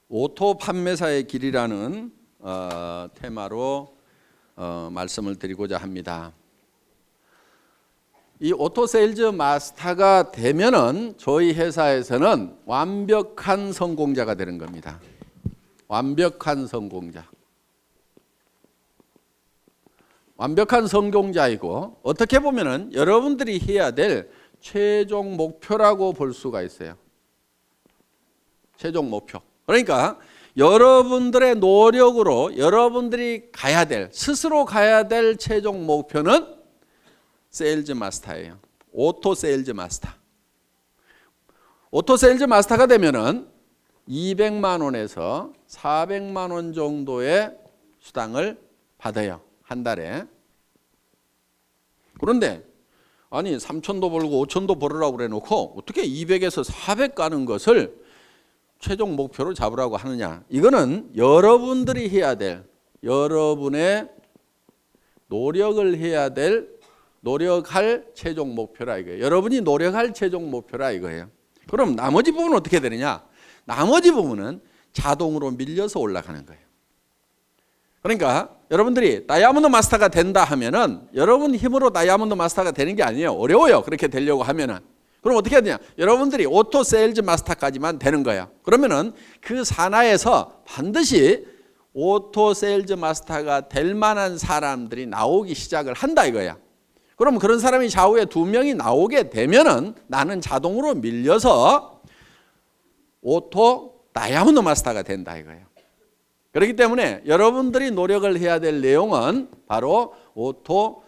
오토 판매사의 길이라는 테마로 말씀을 드리고자 합니다. 이 오토 세일즈 마스터가 되면은 저희 회사에서는 완벽한 성공자가 되는 겁니다. 완벽한 성공자. 완벽한 성공자이고 어떻게 보면은 여러분들이 해야 될 최종 목표라고 볼 수가 있어요. 최종 목표. 그러니까 여러분들의 노력으로 여러분들이 가야 될, 스스로 가야 될 최종 목표는 세일즈 마스터예요. 오토 세일즈 마스터. 오토 세일즈 마스터가 되면은 200만 원에서 400만 원 정도의 수당을 받아요. 한 달에. 그런데 아니 3천도 벌고 5천도 벌으라고 그래 놓고 어떻게 200에서 400 가는 것을 최종 목표로 잡으라고 하느냐. 이거는 여러분들이 해야 될, 여러분의 노력을 해야 될, 노력할 최종 목표라 이거예요. 여러분이 노력할 최종 목표라 이거예요. 그럼 나머지 부분은 어떻게 되느냐. 나머지 부분은 자동으로 밀려서 올라가는 거예요. 그러니까 여러분들이 다이아몬드 마스터가 된다 하면은 여러분 힘으로 다이아몬드 마스터가 되는 게 아니에요. 어려워요. 그렇게 되려고 하면은. 그럼 어떻게 해야 되냐? 여러분들이 오토 세일즈 마스터까지만 되는 거야. 그러면은 그 산하에서 반드시 오토 세일즈 마스터가 될 만한 사람들이 나오기 시작을 한다 이거야. 그럼 그런 사람이 좌우에 2명이 나오게 되면은 나는 자동으로 밀려서 오토 다이아몬드 마스터가 된다 이거예요. 그렇기 때문에 여러분들이 노력을 해야 될 내용은 바로 오토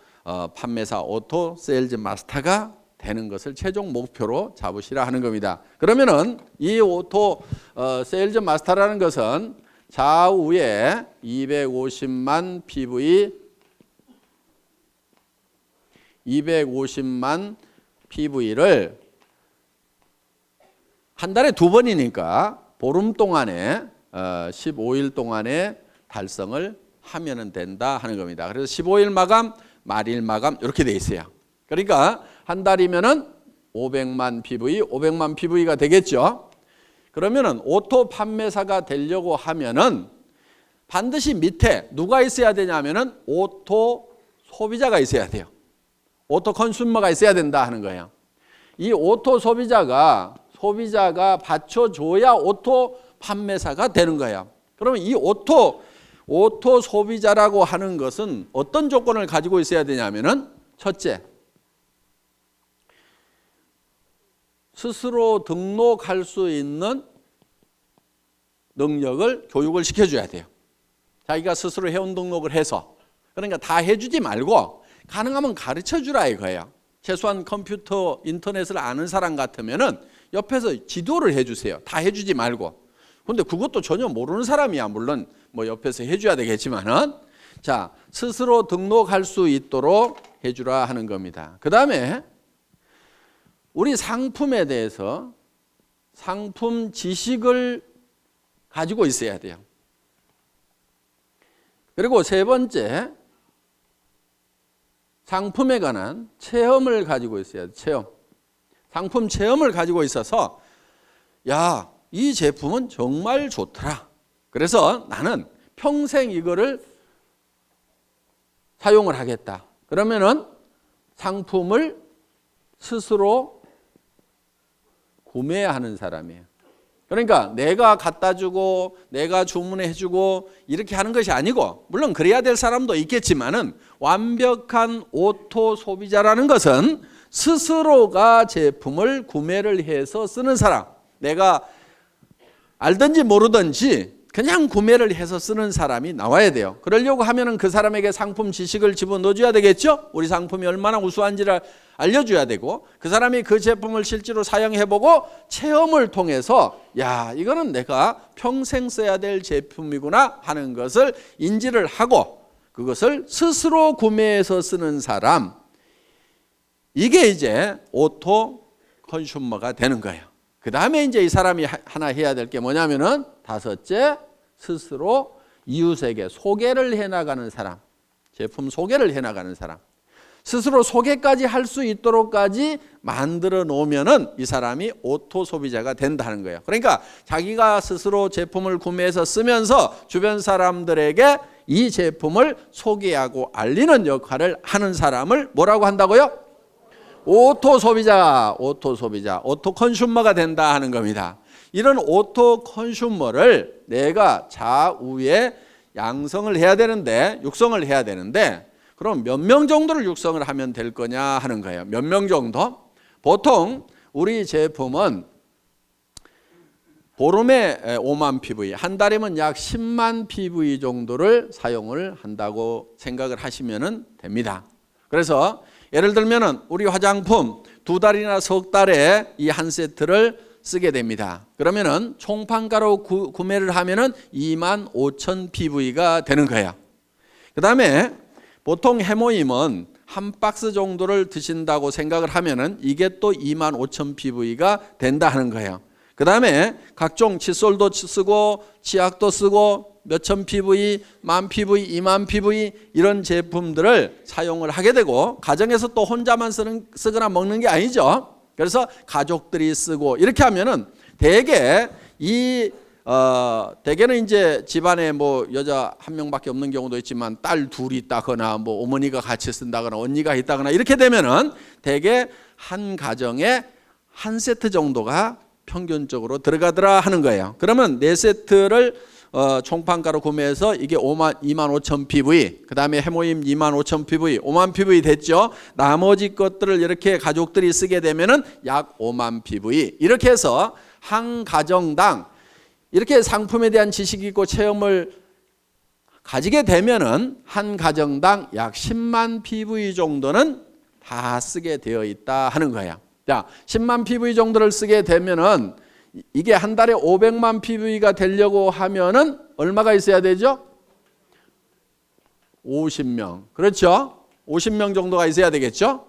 판매사, 오토 세일즈 마스터가 되는 것을 최종 목표로 잡으시라 하는 겁니다. 그러면은 이 오토 세일즈 마스터라는 것은 좌우에 250만 PV, 250만 PV를 한 달에 2번이니까 보름 동안에 15일 동안에 달성을 하면은 된다 하는 겁니다. 그래서 15일 마감, 말일 마감 이렇게 돼 있어요. 그러니까 한 달이면은 500만 PV, 500만 PV가 되겠죠. 그러면은 오토 판매사가 되려고 하면은 반드시 밑에 누가 있어야 되냐면은 오토 소비자가 있어야 돼요. 오토 컨슈머가 있어야 된다 하는 거예요. 이 오토 소비자가 받쳐줘야 오토 판매사가 되는 거예요. 그러면 이 오토 소비자라고 하는 것은 어떤 조건을 가지고 있어야 되냐면은 첫째, 스스로 등록할 수 있는 능력을 교육을 시켜줘야 돼요. 자기가 스스로 회원 등록을 해서. 그러니까 다 해주지 말고 가능하면 가르쳐주라 이거예요. 최소한 컴퓨터, 인터넷을 아는 사람 같으면은 옆에서 지도를 해주세요. 다 해주지 말고. 근데 그것도 전혀 모르는 사람이야. 물론 뭐 옆에서 해줘야 되겠지만은. 자, 스스로 등록할 수 있도록 해주라 하는 겁니다. 그 다음에 우리 상품에 대해서 상품 지식을 가지고 있어야 돼요. 그리고 세 번째, 상품에 관한 체험을 가지고 있어야 돼요. 체험. 상품 체험을 가지고 있어서 야, 이 제품은 정말 좋더라. 그래서 나는 평생 이거를 사용을 하겠다. 그러면은 상품을 스스로 구매하는 사람이에요. 그러니까 내가 갖다 주고 내가 주문해 주고 이렇게 하는 것이 아니고, 물론 그래야 될 사람도 있겠지만은 완벽한 오토 소비자라는 것은 스스로가 제품을 구매를 해서 쓰는 사람. 내가 알든지 모르든지 그냥 구매를 해서 쓰는 사람이 나와야 돼요. 그러려고 하면은 그 사람에게 상품 지식을 집어넣어줘야 되겠죠. 우리 상품이 얼마나 우수한지를 알려줘야 되고, 그 사람이 그 제품을 실제로 사용해보고 체험을 통해서 야, 이거는 내가 평생 써야 될 제품이구나 하는 것을 인지를 하고 그것을 스스로 구매해서 쓰는 사람, 이게 이제 오토 컨슈머가 되는 거예요. 그 다음에 이제 이 사람이 하나 해야 될 게 뭐냐면은 다섯째, 스스로 이웃에게 소개를 해나가는 사람, 제품 소개를 해나가는 사람. 스스로 소개까지 할 수 있도록까지 만들어 놓으면은 이 사람이 오토 소비자가 된다는 거예요. 그러니까 자기가 스스로 제품을 구매해서 쓰면서 주변 사람들에게 이 제품을 소개하고 알리는 역할을 하는 사람을 뭐라고 한다고요? 오토 소비자, 오토 소비자, 오토 컨슈머가 된다 하는 겁니다. 이런 오토 컨슈머를 내가 좌우에 양성을 해야 되는데, 육성을 해야 되는데, 그럼 몇 명 정도를 육성을 하면 될 거냐 하는 거예요. 몇 명 정도? 보통 우리 제품은 보름에 5만 PV, 한 달이면 약 10만 PV 정도를 사용을 한다고 생각을 하시면 됩니다. 그래서 예를 들면 우리 화장품 2달이나 석 달에 이 한 세트를 쓰게 됩니다. 그러면은 총판가로 구매를 하면은 2만 5천 PV가 되는 거예요. 그 다음에 보통 해모임은 한 박스 정도를 드신다고 생각을 하면은 이게 또 2만 5천 PV가 된다 하는 거예요. 그 다음에 각종 칫솔도 쓰고 치약도 쓰고 몇천 PV, 만 PV, 2만 PV 이런 제품들을 사용을 하게 되고, 가정에서 또 혼자만 쓰거나 먹는 게 아니죠. 그래서 가족들이 쓰고 이렇게 하면은 대개는 이제 집안에 뭐 여자 한 명밖에 없는 경우도 있지만 딸 둘이 있다거나 뭐 어머니가 같이 쓴다거나 언니가 있다거나 이렇게 되면은 대개 한 가정에 한 세트 정도가 평균적으로 들어가더라 하는 거예요. 그러면 4세트를 총판가로 구매해서 이게 2만 5천 PV, 그 다음에 해모임 2만 5천 PV, 5만 PV 됐죠. 나머지 것들을 이렇게 가족들이 쓰게 되면은 약 5만 PV. 이렇게 해서 한 가정당 이렇게 상품에 대한 지식이 있고 체험을 가지게 되면은 한 가정당 약 10만 PV 정도는 다 쓰게 되어 있다 하는 거예요. 자, 10만 PV 정도를 쓰게 되면은 이게 한 달에 500만 PV가 되려고 하면은 얼마가 있어야 되죠? 50명. 그렇죠? 50명 정도가 있어야 되겠죠?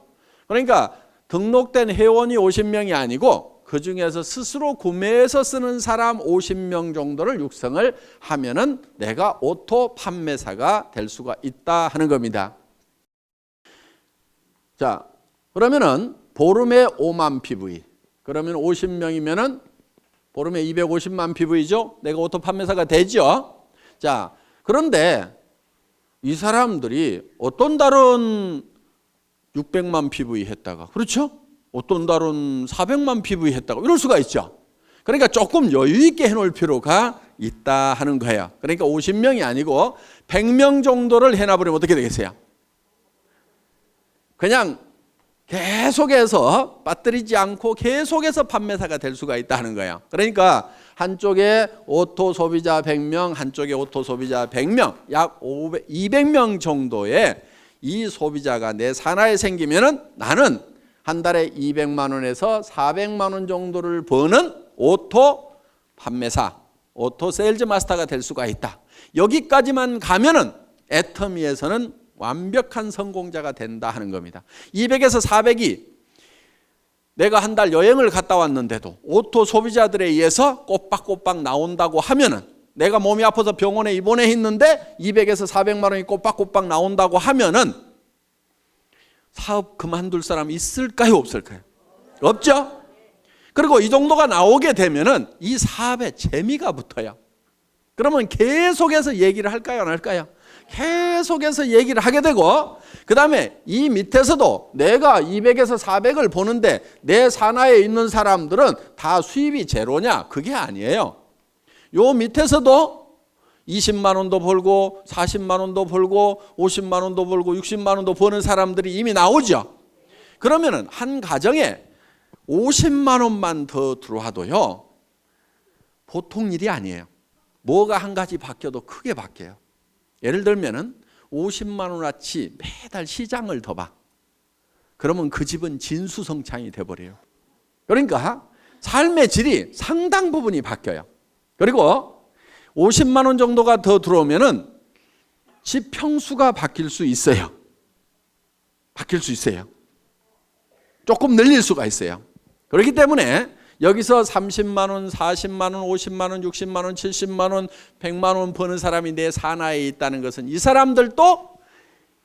그러니까 등록된 회원이 50명이 아니고 그 중에서 스스로 구매해서 쓰는 사람 50명 정도를 육성을 하면은 내가 오토 판매사가 될 수가 있다 하는 겁니다. 자, 그러면은 보름에 5만 PV. 그러면 50명이면은 보름에 250만 PV죠? 내가 오토 판매사가 되죠? 자, 그런데 이 사람들이 어떤 달은 600만 PV 했다가, 그렇죠? 어떤 달은 400만 PV 했다가 이럴 수가 있죠. 그러니까 조금 여유 있게 해놓을 필요가 있다 하는 거예요. 그러니까 50명이 아니고 100명 정도를 해놔버리면 어떻게 되겠어요? 그냥 계속해서 빠뜨리지 않고 계속해서 판매사가 될 수가 있다는 거예요. 그러니까 한쪽에 오토 소비자 100명, 한쪽에 오토 소비자 100명, 약 200명 정도의 이 소비자가 내 산하에 생기면은 나는 한 달에 200만 원에서 400만 원 정도를 버는 오토 판매사, 오토 세일즈 마스터가 될 수가 있다. 여기까지만 가면은 애터미에서는 완벽한 성공자가 된다 하는 겁니다. 200에서 400이 내가 한 달 여행을 갔다 왔는데도 오토 소비자들에 의해서 꼬박꼬박 나온다고 하면은, 내가 몸이 아파서 병원에 입원해 있는데 200에서 400만 원이 꼬박꼬박 나온다고 하면은 사업 그만둘 사람 있을까요, 없을까요? 없죠? 그리고 이 정도가 나오게 되면은 이 사업에 재미가 붙어요. 그러면 계속해서 얘기를 할까요, 안 할까요? 계속해서 얘기를 하게 되고, 그 다음에 이 밑에서도 내가 200에서 400을 보는데 내 산하에 있는 사람들은 다 수입이 제로냐? 그게 아니에요. 요 밑에서도 20만 원도 벌고 40만 원도 벌고 50만 원도 벌고 60만 원도 버는 사람들이 이미 나오죠. 그러면은 한 가정에 50만 원만 더 들어와도요, 보통 일이 아니에요. 뭐가 한 가지 바뀌어도 크게 바뀌어요. 예를 들면은 50만 원어치 매달 시장을 더 봐. 그러면 그 집은 진수성찬이 돼버려요. 그러니까 삶의 질이 상당 부분이 바뀌어요. 그리고 50만 원 정도가 더 들어오면은 집 평수가 바뀔 수 있어요. 바뀔 수 있어요. 조금 늘릴 수가 있어요. 그렇기 때문에 여기서 30만 원, 40만 원, 50만 원, 60만 원, 70만 원, 100만 원 버는 사람이 내 산하에 있다는 것은 이 사람들도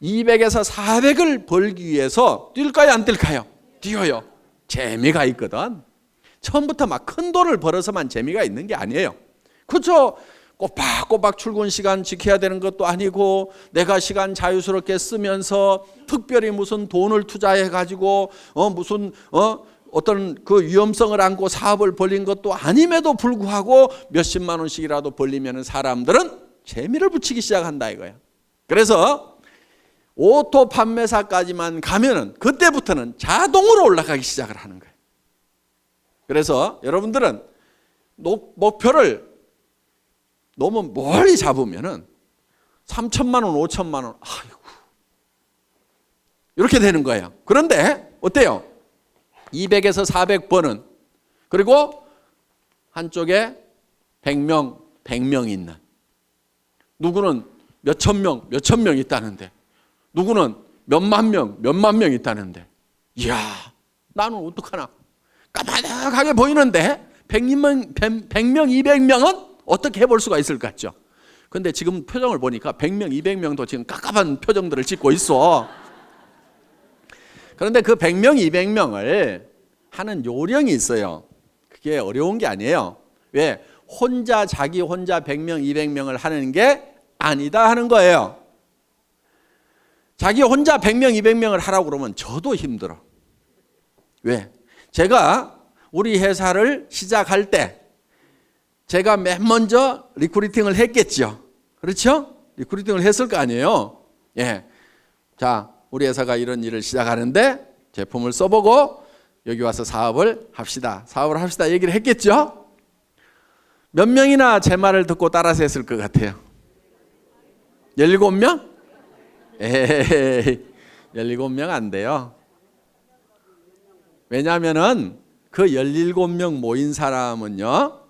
200에서 400을 벌기 위해서 뛸까요, 안 뛸까요? 뛰어요. 재미가 있거든. 처음부터 막 큰 돈을 벌어서만 재미가 있는 게 아니에요. 그렇죠? 꼬박꼬박 출근 시간 지켜야 되는 것도 아니고, 내가 시간 자유스럽게 쓰면서 특별히 무슨 돈을 투자해 가지고 어떤 그 위험성을 안고 사업을 벌린 것도 아님에도 불구하고 몇십만 원씩이라도 벌리면 사람들은 재미를 붙이기 시작한다 이거야. 그래서 오토 판매사까지만 가면은 그때부터는 자동으로 올라가기 시작을 하는 거예요. 그래서 여러분들은 목표를 너무 멀리 잡으면은 3천만 원, 5천만 원, 아이고, 이렇게 되는 거예요. 그런데 어때요? 200에서 400번은, 그리고 한쪽에 100명이 있는, 누구는 몇천 명 있다는데, 누구는 몇만 명 있다는데, 이야, 나는 어떡하나? 까마득하게 보이는데 100명, 200명은 어떻게 해볼 수가 있을 것 같죠? 근데 지금 표정을 보니까 100명, 200명도 지금 깝깝한 표정들을 짓고 있어. 그런데 그 100명, 200명을 하는 요령이 있어요. 그게 어려운 게 아니에요. 왜? 자기 혼자 100명, 200명을 하는 게 아니다 하는 거예요. 자기 혼자 100명, 200명을 하라고 그러면 저도 힘들어. 왜? 제가 우리 회사를 시작할 때 제가 맨 먼저 리크루팅을 했겠죠. 그렇죠? 리크루팅을 했을 거 아니에요. 예. 자, 우리 회사가 이런 일을 시작하는데 제품을 써보고 여기 와서 사업을 합시다. 얘기를 했겠죠? 몇 명이나 제 말을 듣고 따라서 했을 것 같아요? 17명? 에이, 17명 안 돼요. 왜냐하면은 그 17명 모인 사람은요,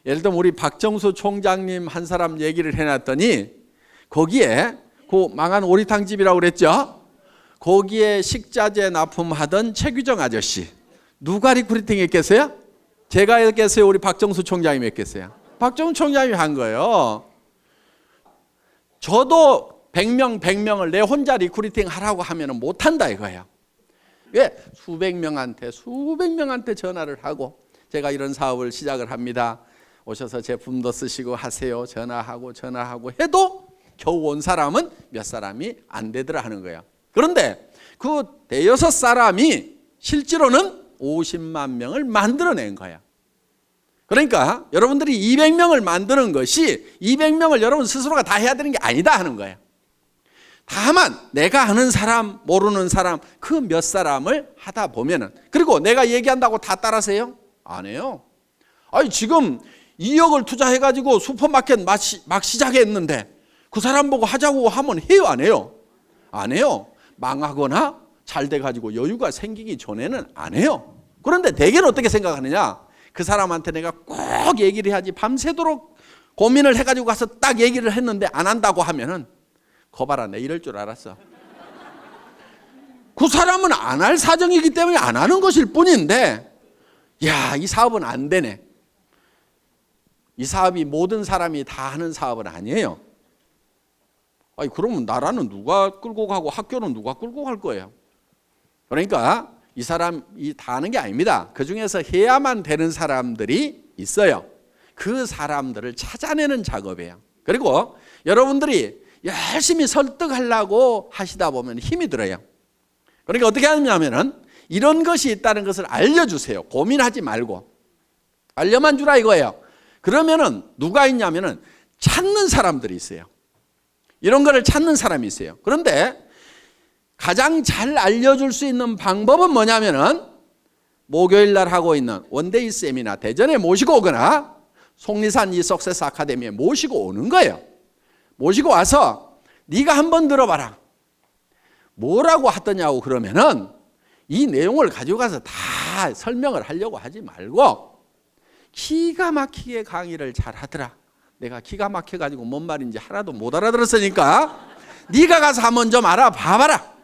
예를 들면 우리 박정수 총장님 한 사람 얘기를 해놨더니 거기에 그 망한 오리탕집이라고 그랬죠? 거기에 식자재 납품하던 최규정 아저씨, 누가 리크루팅 했겠어요? 제가 했겠어요? 우리 박정수 총장님이 했겠어요? 박정수 총장님이 한 거예요. 저도 100명을 내 혼자 리크루팅 하라고 하면 못한다 이거예요. 왜? 수백 명한테 전화를 하고, 제가 이런 사업을 시작을 합니다. 오셔서 제품도 쓰시고 하세요. 전화하고 해도 겨우 온 사람은 몇 사람이 안 되더라 하는 거예요. 그런데 그 대여섯 사람이 실제로는 50만 명을 만들어낸 거야. 그러니까 여러분들이 200명을 만드는 것이 200명을 여러분 스스로가 다 해야 되는 게 아니다 하는 거예요. 다만 내가 아는 사람, 모르는 사람, 그 몇 사람을 하다 보면은, 그리고 내가 얘기한다고 다 따라서요? 안 해요. 아니 지금 2억을 투자해가지고 슈퍼마켓 막 시작했는데 그 사람 보고 하자고 하면 해요, 안 해요? 안 해요. 망하거나 잘 돼가지고 여유가 생기기 전에는 안 해요. 그런데 대개는 어떻게 생각하느냐? 그 사람한테 내가 꼭 얘기를 해야지, 밤새도록 고민을 해가지고 가서 딱 얘기를 했는데 안 한다고 하면은, 거봐라, 내 이럴 줄 알았어. 그 사람은 안 할 사정이기 때문에 안 하는 것일 뿐인데, 야, 이 사업은 안 되네. 이 사업이 모든 사람이 다 하는 사업은 아니에요. 아니, 그러면 나라는 누가 끌고 가고 학교는 누가 끌고 갈 거예요? 그러니까 이 사람이 다 하는 게 아닙니다. 그 중에서 해야만 되는 사람들이 있어요. 그 사람들을 찾아내는 작업이에요. 그리고 여러분들이 열심히 설득하려고 하시다 보면 힘이 들어요. 그러니까 어떻게 하냐면은 이런 것이 있다는 것을 알려주세요. 고민하지 말고 알려만 주라 이거예요. 그러면은 누가 있냐면은 찾는 사람들이 있어요. 이런 거를 찾는 사람이 있어요. 그런데 가장 잘 알려줄 수 있는 방법은 뭐냐면은 목요일 날 하고 있는 원데이 세미나 대전에 모시고 오거나 속리산 이 석세스 아카데미에 모시고 오는 거예요. 모시고 와서 네가 한번 들어봐라. 뭐라고 하더냐고 그러면은 이 내용을 가지고 가서 다 설명을 하려고 하지 말고 기가 막히게 강의를 잘 하더라. 내가 기가 막혀가지고 뭔 말인지 하나도 못 알아들었으니까 네가 가서 한번 좀 알아봐봐라.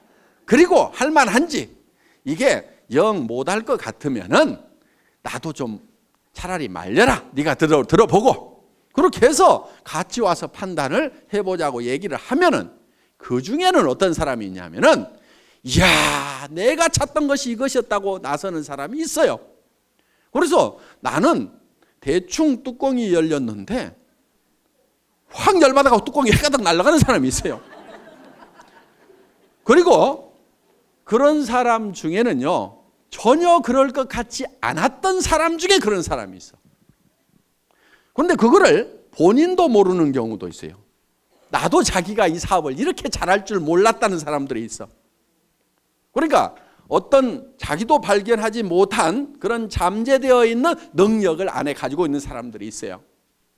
그리고 할만한지, 이게 영 못할 것 같으면은 나도 좀 차라리 말려라. 네가 들어보고 그렇게 해서 같이 와서 판단을 해보자고 얘기를 하면은 그 중에는 어떤 사람이 있냐면은 이야, 내가 찾던 것이 이것이었다고 나서는 사람이 있어요. 그래서 나는 대충 뚜껑이 열렸는데 확 열받아가고 뚜껑이 해가닥 날아가는 사람이 있어요. 그리고 그런 사람 중에는요, 전혀 그럴 것 같지 않았던 사람 중에 그런 사람이 있어. 그런데 그거를 본인도 모르는 경우도 있어요. 나도 자기가 이 사업을 이렇게 잘할 줄 몰랐다는 사람들이 있어. 그러니까 어떤 자기도 발견하지 못한 그런 잠재되어 있는 능력을 안에 가지고 있는 사람들이 있어요.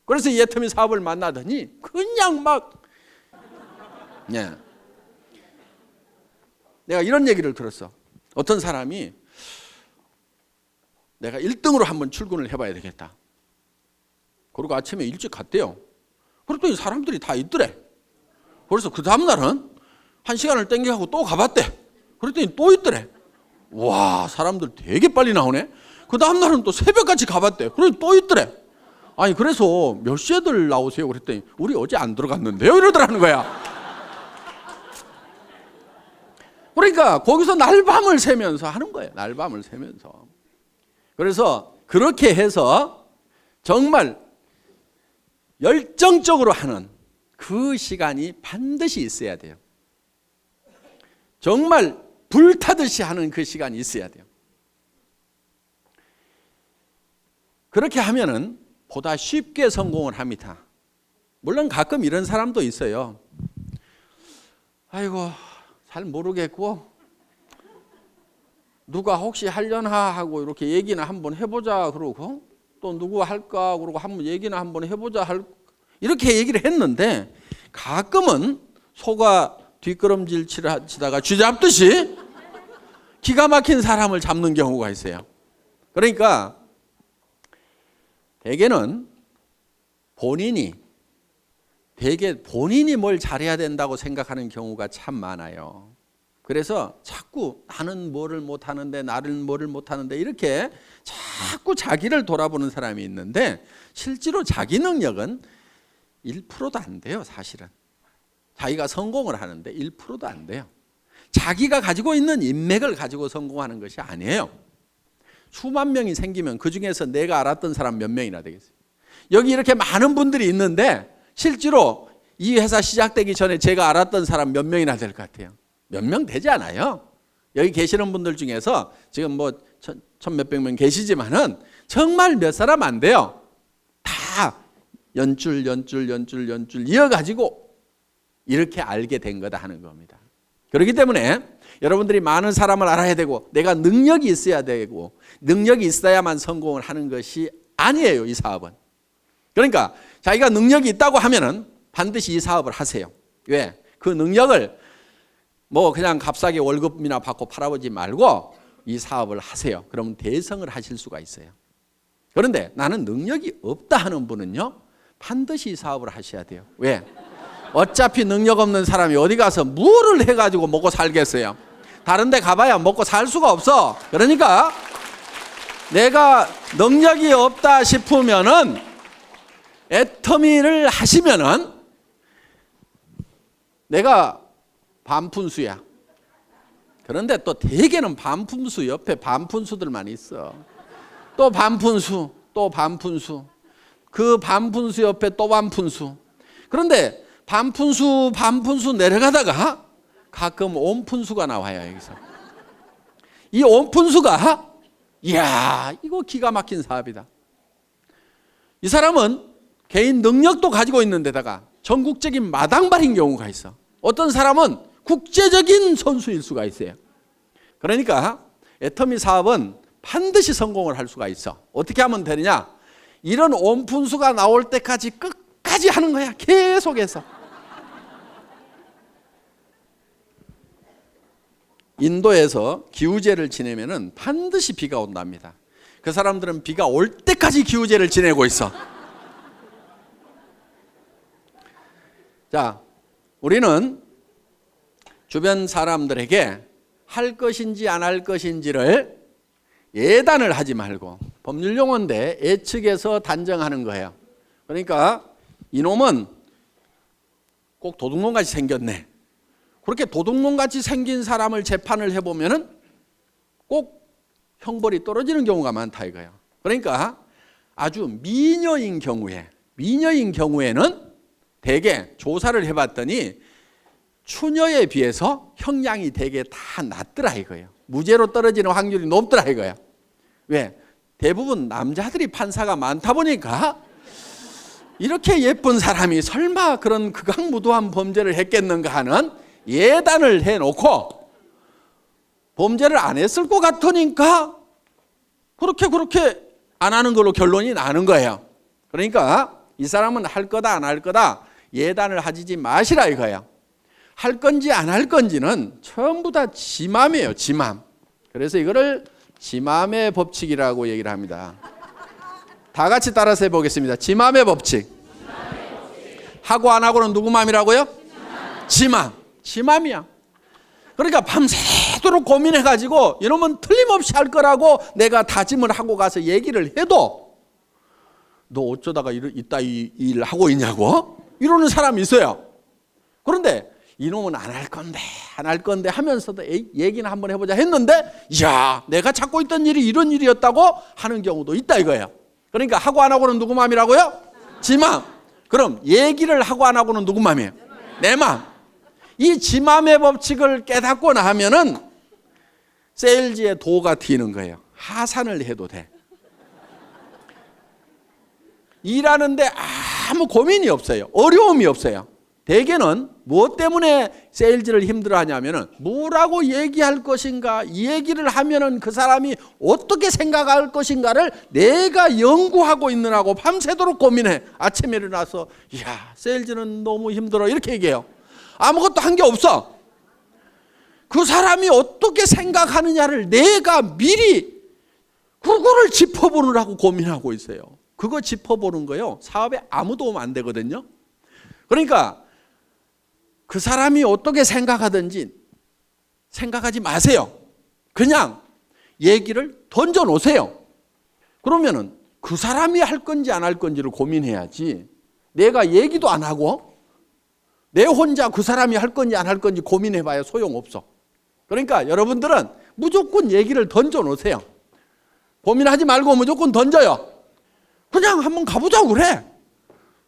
그래서 이 애터미 사업을 만나더니 그냥 막 내가 이런 얘기를 들었어. 어떤 사람이 내가 1등으로 한번 출근을 해봐야 되겠다. 그리고 아침에 일찍 갔대요. 그랬더니 사람들이 다 있더래. 그래서 그 다음날은 1시간을 땡겨가고 또 가봤대. 그랬더니 또 있더래. 와, 사람들 되게 빨리 나오네. 그 다음날은 또 새벽까지 가봤대. 그랬더니 또 있더래. 아니, 그래서 몇 시에들 나오세요? 그랬더니 우리 어제 안 들어갔는데요? 이러더라는 거야. 그러니까 거기서 날밤을 새면서 하는 거예요. 날밤을 새면서. 그래서 그렇게 해서 정말 열정적으로 하는 그 시간이 반드시 있어야 돼요. 정말 불타듯이 하는 그 시간이 있어야 돼요. 그렇게 하면은 보다 쉽게 성공을 합니다. 물론 가끔 이런 사람도 있어요. 아이고, 잘 모르겠고 누가 혹시 하려나 하고 이렇게 얘기나 한번 해보자 그러고 또 누구 할까 그러고 한번 얘기나 한번 해보자 이렇게 얘기를 했는데 가끔은 소가 뒷걸음질 치다가 쥐 잡듯이 기가 막힌 사람을 잡는 경우가 있어요. 그러니까 대개는 본인이 뭘 잘해야 된다고 생각하는 경우가 참 많아요. 그래서 자꾸 나는 뭐를 못하는데 나는 뭐를 못하는데 이렇게 자꾸 자기를 돌아보는 사람이 있는데 실제로 자기 능력은 1%도 안 돼요. 사실은 자기가 성공을 하는데 1%도 안 돼요. 자기가 가지고 있는 인맥을 가지고 성공하는 것이 아니에요. 수만 명이 생기면 그중에서 내가 알았던 사람 몇 명이나 되겠어요. 여기 이렇게 많은 분들이 있는데 실제로 이 회사 시작되기 전에 제가 알았던 사람 몇 명이나 될 것 같아요? 몇 명 되지 않아요. 여기 계시는 분들 중에서 지금 뭐 천 몇백 명 계시지만은 정말 몇 사람 안 돼요. 다 연줄 이어가지고 이렇게 알게 된 거다 하는 겁니다. 그렇기 때문에 여러분들이 많은 사람을 알아야 되고 내가 능력이 있어야 되고 능력이 있어야만 성공을 하는 것이 아니에요. 이 사업은. 그러니까 자기가 능력이 있다고 하면은 반드시 이 사업을 하세요. 왜? 그 능력을 뭐 그냥 값싸게 월급이나 받고 팔아보지 말고 이 사업을 하세요. 그러면 대성을 하실 수가 있어요. 그런데 나는 능력이 없다 하는 분은요, 반드시 이 사업을 하셔야 돼요. 왜? 어차피 능력 없는 사람이 어디 가서 뭐를 해가지고 먹고 살겠어요. 다른 데 가봐야 먹고 살 수가 없어. 그러니까 내가 능력이 없다 싶으면은 애터미를 하시면은 내가 반푼수야. 그런데 또 대개는 반푼수 옆에 반푼수들만 있어. 또 반푼수, 또 반푼수. 그 반푼수 옆에 또 반푼수. 그런데 반푼수 내려가다가 가끔 온푼수가 나와요. 여기서 이 온푼수가 이야, 이거 기가 막힌 사업이다. 이 사람은 개인 능력도 가지고 있는 데다가 전국적인 마당발인 경우가 있어. 어떤 사람은 국제적인 선수일 수가 있어요. 그러니까 애터미 사업은 반드시 성공을 할 수가 있어. 어떻게 하면 되느냐? 이런 온푼수가 나올 때까지 끝까지 하는 거야. 계속해서. 인도에서 기우제를 지내면은 반드시 비가 온답니다. 그 사람들은 비가 올 때까지 기우제를 지내고 있어. 자, 우리는 주변 사람들에게 할 것인지 안 할 것인지를 예단을 하지 말고, 법률 용어인데 예측해서 단정하는 거예요. 그러니까 이놈은 꼭 도둑놈같이 생겼네. 그렇게 도둑놈같이 생긴 사람을 재판을 해보면은 꼭 형벌이 떨어지는 경우가 많다 이거예요. 그러니까 아주 미녀인 경우에는 대개 조사를 해봤더니 추녀에 비해서 형량이 대개 다 낮더라 이거예요. 무죄로 떨어지는 확률이 높더라 이거예요. 왜? 대부분 남자들이 판사가 많다 보니까 이렇게 예쁜 사람이 설마 그런 극악무도한 범죄를 했겠는가 하는 예단을 해놓고 범죄를 안 했을 것 같으니까 그렇게 안 하는 걸로 결론이 나는 거예요. 그러니까 이 사람은 할 거다 안 할 거다 예단을 하지 마시라 이거예요. 할 건지 안 할 건지는 전부 다 지 맘이에요. 지 맘. 그래서 이거를 지 맘의 법칙이라고 얘기를 합니다. 다 같이 따라서 해보겠습니다. 지 맘의 법칙. 하고 안 하고는 누구 맘이라고요? 지 맘. 지 맘이야. 그러니까 밤새도록 고민해가지고 이놈은 틀림없이 할 거라고 내가 다짐을 하고 가서 얘기를 해도 너 어쩌다가 이따 이 일 하고 있냐고 이러는 사람이 있어요. 그런데 이놈은 안 할 건데 하면서도 얘기는 한번 해보자 했는데 야 내가 찾고 있던 일이 이런 일이었다고 하는 경우도 있다 이거예요. 그러니까 하고 안 하고는 누구 맘이라고요? 지 맘. 그럼 얘기를 하고 안 하고는 누구 맘이에요? 내 맘. 이 지 맘의 법칙을 깨닫고 나면은 세일즈의 도가 튀는 거예요. 하산을 해도 돼. 일하는데 아무 고민이 없어요. 어려움이 없어요. 대개는 무엇 때문에 세일즈를 힘들어하냐면은 뭐라고 얘기할 것인가, 이 얘기를 하면은 그 사람이 어떻게 생각할 것인가를 내가 연구하고 있느라고 밤새도록 고민해. 아침에 일어나서 야 세일즈는 너무 힘들어 이렇게 얘기해요. 아무것도 한 게 없어. 그 사람이 어떻게 생각하느냐를 내가 미리 그거를 짚어보느라고 고민하고 있어요. 그거 짚어보는 거요 사업에 아무 도움 안 되거든요. 그러니까 그 사람이 어떻게 생각하든지 생각하지 마세요. 그냥 얘기를 던져 놓으세요. 그러면은 그 사람이 할 건지 안 할 건지를 고민해야지 내가 얘기도 안 하고 내 혼자 그 사람이 할 건지 안 할 건지 고민해봐야 소용없어. 그러니까 여러분들은 무조건 얘기를 던져 놓으세요. 고민하지 말고 무조건 던져요. 그냥 한번 가보자고 그래.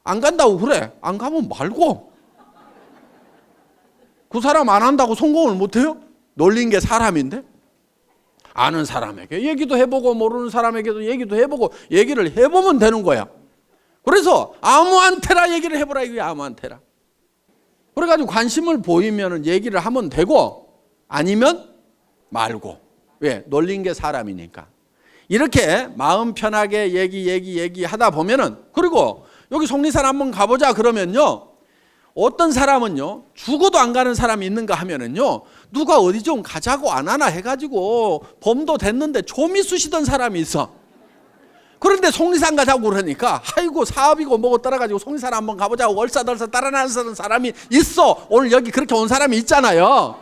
안 간다고 그래. 안 가면 말고. 그 사람 안 한다고 성공을 못해요? 놀린 게 사람인데? 아는 사람에게 얘기도 해보고 모르는 사람에게도 얘기도 해보고 얘기를 해보면 되는 거야. 그래서 아무한테나 얘기를 해보라 이거야. 아무한테나. 그래가지고 관심을 보이면 얘기를 하면 되고 아니면 말고. 왜? 놀린 게 사람이니까. 이렇게 마음 편하게 얘기하다 보면은 그리고 여기 속리산 한번 가보자 그러면요. 어떤 사람은요 죽어도 안 가는 사람이 있는가 하면은요 누가 어디 좀 가자고 안 하나 해가지고 범도 됐는데 좀이 쑤시던 사람이 있어. 그런데 속리산 가자고 그러니까 아이고 사업이고 뭐고 따라가지고 속리산 한번 가보자고 얼싸덜싸 따라나서는 사람이 있어. 오늘 여기 그렇게 온 사람이 있잖아요.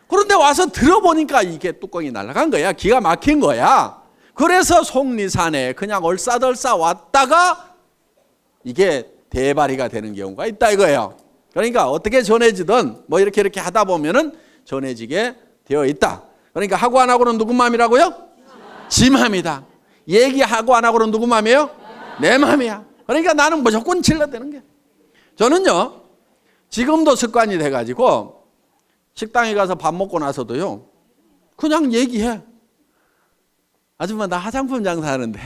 그런데 와서 들어보니까 이게 뚜껑이 날아간 거야. 기가 막힌 거야. 그래서 속리산에 그냥 얼싸덜싸 왔다가 이게 대발이가 되는 경우가 있다 이거예요. 그러니까 어떻게 전해지든 뭐 이렇게 하다 보면은 전해지게 되어 있다. 그러니까 하고 안 하고는 누구 마음이라고요? 지 마음이다. 얘기하고 안 하고는 누구 마음이에요? 내 마음이야. 그러니까 나는 무조건 질러대는 게. 저는요 지금도 습관이 돼가지고 식당에 가서 밥 먹고 나서도요 그냥 얘기해. 아줌마 나 화장품 장사하는데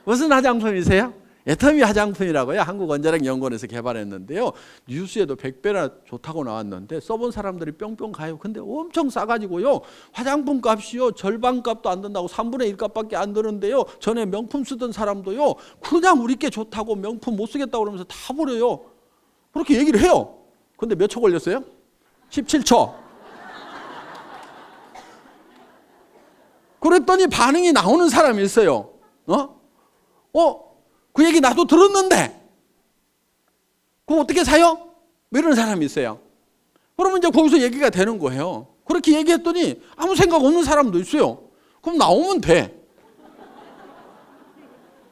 무슨 화장품이세요? 애터미 화장품이라고요. 한국원자력연구원에서 개발했는데요. 뉴스에도 100배나 좋다고 나왔는데 써본 사람들이 뿅뿅 가요. 근데 엄청 싸가지고요. 화장품 값이요. 절반 값도 안 든다고 3분의 1 값밖에 안 드는데요. 전에 명품 쓰던 사람도요. 그냥 우리 게 좋다고 명품 못 쓰겠다고 그러면서 다 버려요. 그렇게 얘기를 해요. 근데 몇 초 걸렸어요? 17초. 그랬더니 반응이 나오는 사람이 있어요. 그 얘기 나도 들었는데 그거 어떻게 사요? 뭐 이런 사람이 있어요. 그러면 이제 거기서 얘기가 되는 거예요. 그렇게 얘기했더니 아무 생각 없는 사람도 있어요. 그럼 나오면 돼.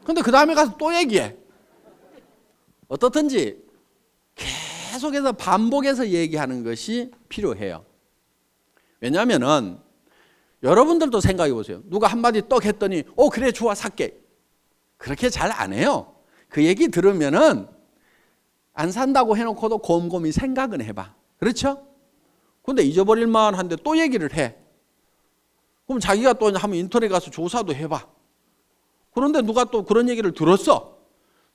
근데 그 다음에 가서 또 얘기해. 어떻든지 계속해서 반복해서 얘기하는 것이 필요해요. 왜냐하면은 여러분들도 생각해 보세요. 누가 한마디 떡 했더니 그래 좋아 살게. 그렇게 잘 안 해요. 그 얘기 들으면은 안 산다고 해놓고도 곰곰이 생각은 해봐. 그렇죠? 근데 잊어버릴만 한데 또 얘기를 해. 그럼 자기가 또 한번 인터넷 가서 조사도 해봐. 그런데 누가 또 그런 얘기를 들었어.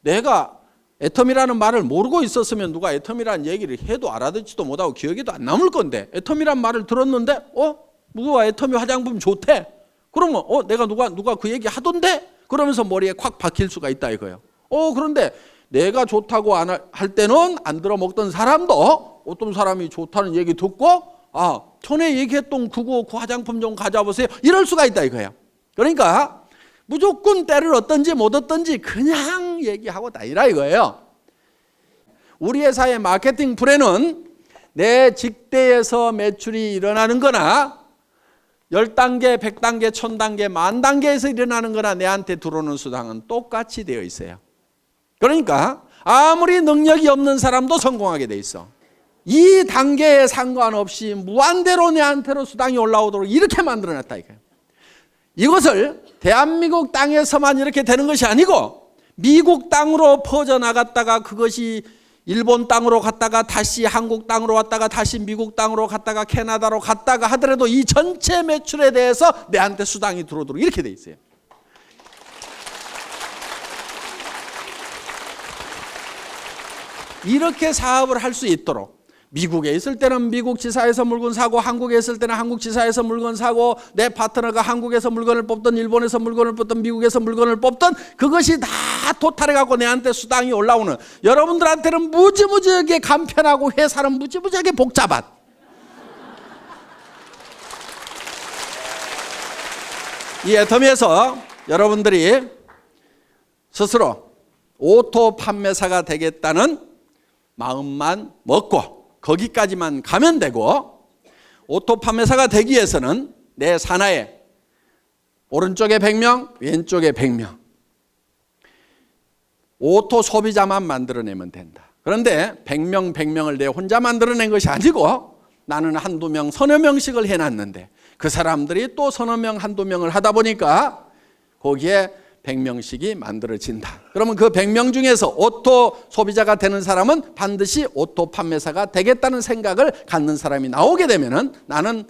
내가 애텀이라는 말을 모르고 있었으면 누가 애텀이라는 얘기를 해도 알아듣지도 못하고 기억에도 안 남을 건데 애텀이란 말을 들었는데 누가 애텀이 화장품 좋대. 그러면 내가 누가 그 얘기 하던데? 그러면서 머리에 콱 박힐 수가 있다 이거예요. 그런데 내가 좋다고 안 할 때는 안 들어 먹던 사람도 어떤 사람이 좋다는 얘기 듣고 전에 얘기했던 그 화장품 좀 가져보세요. 이럴 수가 있다 이거예요. 그러니까 무조건 때를 얻든지 못 얻든지 그냥 얘기하고 다니라 이거예요. 우리 회사의 마케팅 플랜은 내 직대에서 매출이 일어나는 거나 10단계, 100단계, 1000단계, 10,000단계에서 일어나는 거나 내한테 들어오는 수당은 똑같이 되어 있어요. 그러니까 아무리 능력이 없는 사람도 성공하게 돼 있어. 이 단계에 상관없이 무한대로 내한테로 수당이 올라오도록 이렇게 만들어놨다 이거예요. 이것을 대한민국 땅에서만 이렇게 되는 것이 아니고 미국 땅으로 퍼져나갔다가 그것이 일본 땅으로 갔다가 다시 한국 땅으로 왔다가 다시 미국 땅으로 갔다가 캐나다로 갔다가 하더라도 이 전체 매출에 대해서 내한테 수당이 들어오도록 이렇게 돼 있어요. 이렇게 사업을 할 수 있도록 미국에 있을 때는 미국 지사에서 물건 사고 한국에 있을 때는 한국 지사에서 물건 사고 내 파트너가 한국에서 물건을 뽑든 일본에서 물건을 뽑든 미국에서 물건을 뽑든 그것이 다 토탈해갖고 내한테 수당이 올라오는 여러분들한테는 무지무지하게 간편하고 회사는 무지무지하게 복잡한 이 애터미에서 여러분들이 스스로 오토 판매사가 되겠다는 마음만 먹고 거기까지만 가면 되고 오토 판매사가 되기 위해서는 내 산하에 오른쪽에 100명, 왼쪽에 100명 오토 소비자만 만들어내면 된다. 그런데 100명을 내 혼자 만들어낸 것이 아니고 나는 한두 명, 서너 명씩을 해놨는데 그 사람들이 또 서너 명, 한두 명을 하다 보니까 거기에 100명씩이 만들어진다. 그러면 그 100명 중에서 오토 소비자가 되는 사람은 반드시 오토 판매사가 되겠다는 생각을 갖는 사람이 나오게 되면은 나는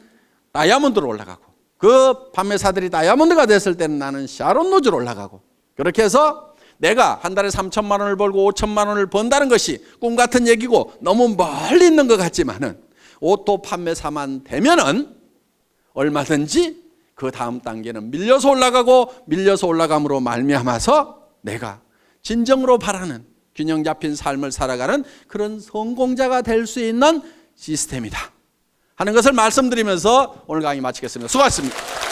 다이아몬드로 올라가고 그 판매사들이 다이아몬드가 됐을 때는 나는 샤론 로즈로 올라가고 그렇게 해서 내가 한 달에 3천만 원을 벌고 5천만 원을 번다는 것이 꿈 같은 얘기고 너무 멀리 있는 것 같지만은 오토 판매사만 되면은 얼마든지 그 다음 단계는 밀려서 올라가고 밀려서 올라감으로 말미암아서 내가 진정으로 바라는 균형 잡힌 삶을 살아가는 그런 성공자가 될 수 있는 시스템이다 하는 것을 말씀드리면서 오늘 강의 마치겠습니다. 수고하셨습니다.